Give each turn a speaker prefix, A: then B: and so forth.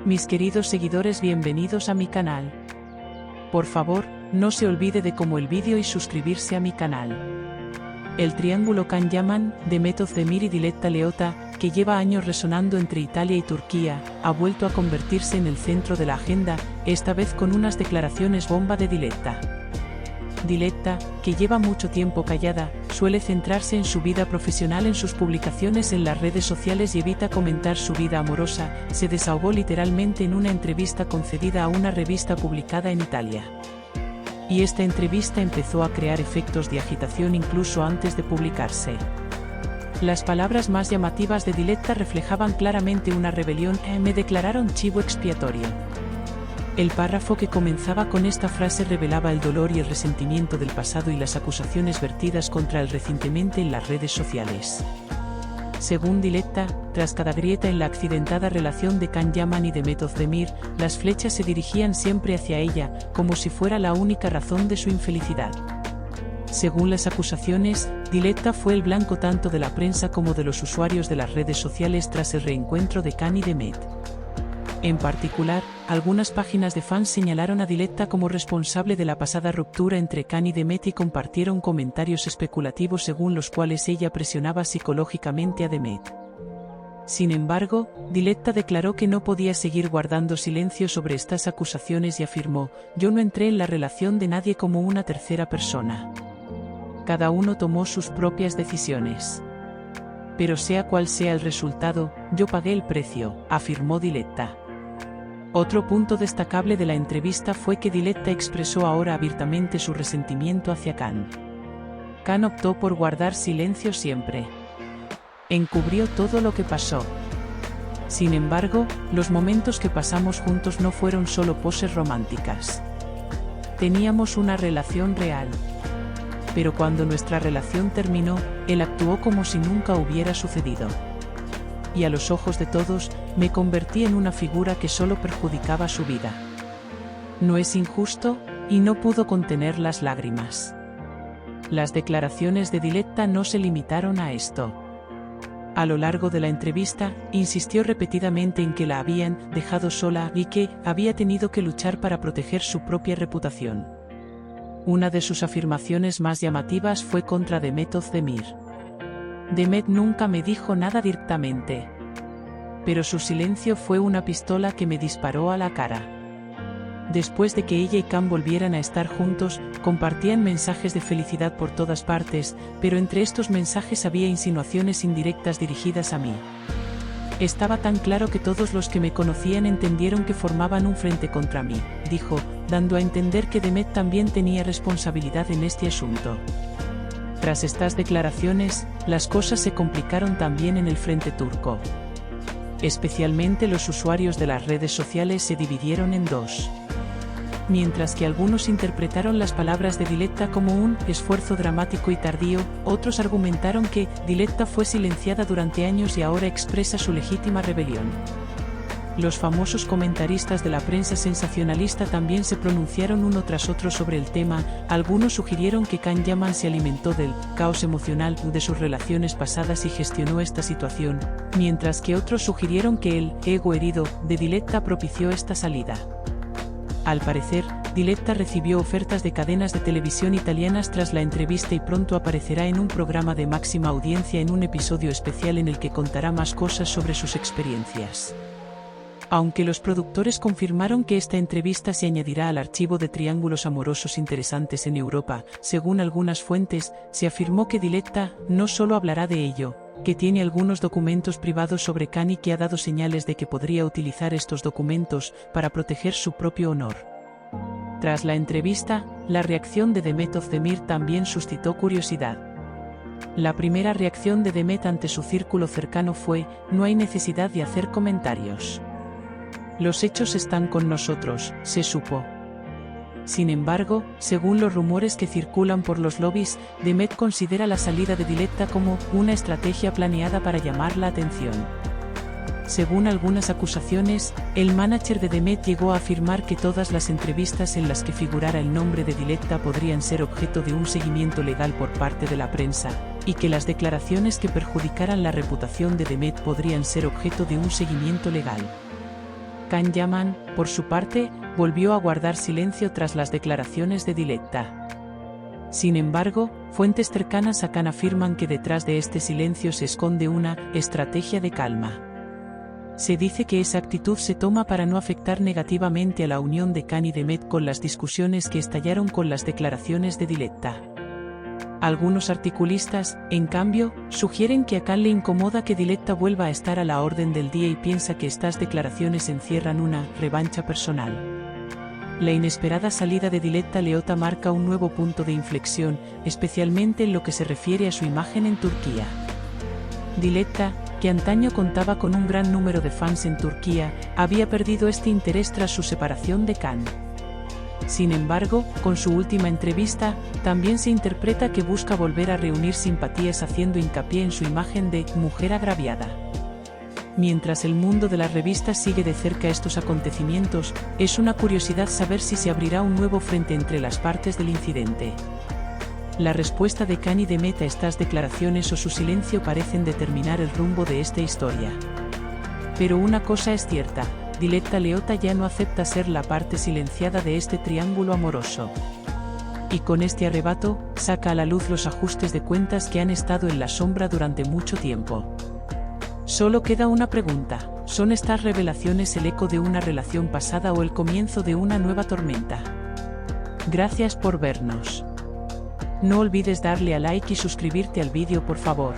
A: Mis queridos seguidores, bienvenidos a mi canal. Por favor, no se olvide de como el vídeo y suscribirse a mi canal. El triángulo Can Yaman, Demet Özdemir y Diletta Leotta, que lleva años resonando entre Italia y Turquía, ha vuelto a convertirse en el centro de la agenda, esta vez con unas declaraciones bomba de Diletta. Diletta, que lleva mucho tiempo callada, suele centrarse en su vida profesional en sus publicaciones en las redes sociales y evita comentar su vida amorosa, se desahogó literalmente en una entrevista concedida a una revista publicada en Italia. Y esta entrevista empezó a crear efectos de agitación incluso antes de publicarse. Las palabras más llamativas de Diletta reflejaban claramente una rebelión: me declararon chivo expiatorio. El párrafo que comenzaba con esta frase revelaba el dolor y el resentimiento del pasado y las acusaciones vertidas contra él recientemente en las redes sociales. Según Diletta, tras cada grieta en la accidentada relación de Can Yaman y Demet Özdemir, las flechas se dirigían siempre hacia ella, como si fuera la única razón de su infelicidad. Según las acusaciones, Diletta fue el blanco tanto de la prensa como de los usuarios de las redes sociales tras el reencuentro de Can y Demet. En particular, algunas páginas de fans señalaron a Diletta como responsable de la pasada ruptura entre Can y Demet y compartieron comentarios especulativos según los cuales ella presionaba psicológicamente a Demet. Sin embargo, Diletta declaró que no podía seguir guardando silencio sobre estas acusaciones y afirmó: "Yo no entré en la relación de nadie como una tercera persona. Cada uno tomó sus propias decisiones. Pero sea cual sea el resultado, yo pagué el precio", afirmó Diletta. Otro punto destacable de la entrevista fue que Diletta expresó ahora abiertamente su resentimiento hacia Can. Can optó por guardar silencio siempre. Encubrió todo lo que pasó. Sin embargo, los momentos que pasamos juntos no fueron solo poses románticas. Teníamos una relación real. Pero cuando nuestra relación terminó, él actuó como si nunca hubiera sucedido. Y a los ojos de todos, me convertí en una figura que solo perjudicaba su vida. ¿No es injusto?, y no pudo contener las lágrimas. Las declaraciones de Diletta no se limitaron a esto. A lo largo de la entrevista, insistió repetidamente en que la habían dejado sola y que había tenido que luchar para proteger su propia reputación. Una de sus afirmaciones más llamativas fue contra Demet Özdemir. Demet nunca me dijo nada directamente. Pero su silencio fue una pistola que me disparó a la cara. Después de que ella y Can volvieran a estar juntos, compartían mensajes de felicidad por todas partes, pero entre estos mensajes había insinuaciones indirectas dirigidas a mí. Estaba tan claro que todos los que me conocían entendieron que formaban un frente contra mí, dijo, dando a entender que Demet también tenía responsabilidad en este asunto. Tras estas declaraciones, las cosas se complicaron también en el frente turco. Especialmente los usuarios de las redes sociales se dividieron en dos. Mientras que algunos interpretaron las palabras de Diletta como un esfuerzo dramático y tardío, otros argumentaron que Diletta fue silenciada durante años y ahora expresa su legítima rebelión. Los famosos comentaristas de la prensa sensacionalista también se pronunciaron uno tras otro sobre el tema. Algunos sugirieron que Can Yaman se alimentó del caos emocional de sus relaciones pasadas y gestionó esta situación, mientras que otros sugirieron que el ego herido de Diletta propició esta salida. Al parecer, Diletta recibió ofertas de cadenas de televisión italianas tras la entrevista y pronto aparecerá en un programa de máxima audiencia en un episodio especial en el que contará más cosas sobre sus experiencias. Aunque los productores confirmaron que esta entrevista se añadirá al archivo de triángulos amorosos interesantes en Europa, según algunas fuentes, se afirmó que Diletta no solo hablará de ello, que tiene algunos documentos privados sobre Can y que ha dado señales de que podría utilizar estos documentos para proteger su propio honor. Tras la entrevista, la reacción de Demet Özdemir también suscitó curiosidad. La primera reacción de Demet ante su círculo cercano fue: "No hay necesidad de hacer comentarios. Los hechos están con nosotros", se supo. Sin embargo, según los rumores que circulan por los lobbies, Demet considera la salida de Diletta como una estrategia planeada para llamar la atención. Según algunas acusaciones, el manager de Demet llegó a afirmar que todas las entrevistas en las que figurara el nombre de Diletta podrían ser objeto de un seguimiento legal por parte de la prensa, y que las declaraciones que perjudicaran la reputación de Demet podrían ser objeto de un seguimiento legal. Can Yaman, por su parte, volvió a guardar silencio tras las declaraciones de Diletta. Sin embargo, fuentes cercanas a Can afirman que detrás de este silencio se esconde una estrategia de calma. Se dice que esa actitud se toma para no afectar negativamente a la unión de Can y Demet con las discusiones que estallaron con las declaraciones de Diletta. Algunos articulistas, en cambio, sugieren que a Can le incomoda que Diletta vuelva a estar a la orden del día y piensa que estas declaraciones encierran una revancha personal. La inesperada salida de Diletta Leota marca un nuevo punto de inflexión, especialmente en lo que se refiere a su imagen en Turquía. Diletta, que antaño contaba con un gran número de fans en Turquía, había perdido este interés tras su separación de Can. Sin embargo, con su última entrevista, también se interpreta que busca volver a reunir simpatías haciendo hincapié en su imagen de mujer agraviada. Mientras el mundo de las revistas sigue de cerca estos acontecimientos, es una curiosidad saber si se abrirá un nuevo frente entre las partes del incidente. La respuesta de Can y Demet a estas declaraciones o su silencio parecen determinar el rumbo de esta historia. Pero una cosa es cierta, Diletta Leota ya no acepta ser la parte silenciada de este triángulo amoroso. Y con este arrebato, saca a la luz los ajustes de cuentas que han estado en la sombra durante mucho tiempo. Solo queda una pregunta: ¿son estas revelaciones el eco de una relación pasada o el comienzo de una nueva tormenta? Gracias por vernos. No olvides darle a like y suscribirte al vídeo por favor.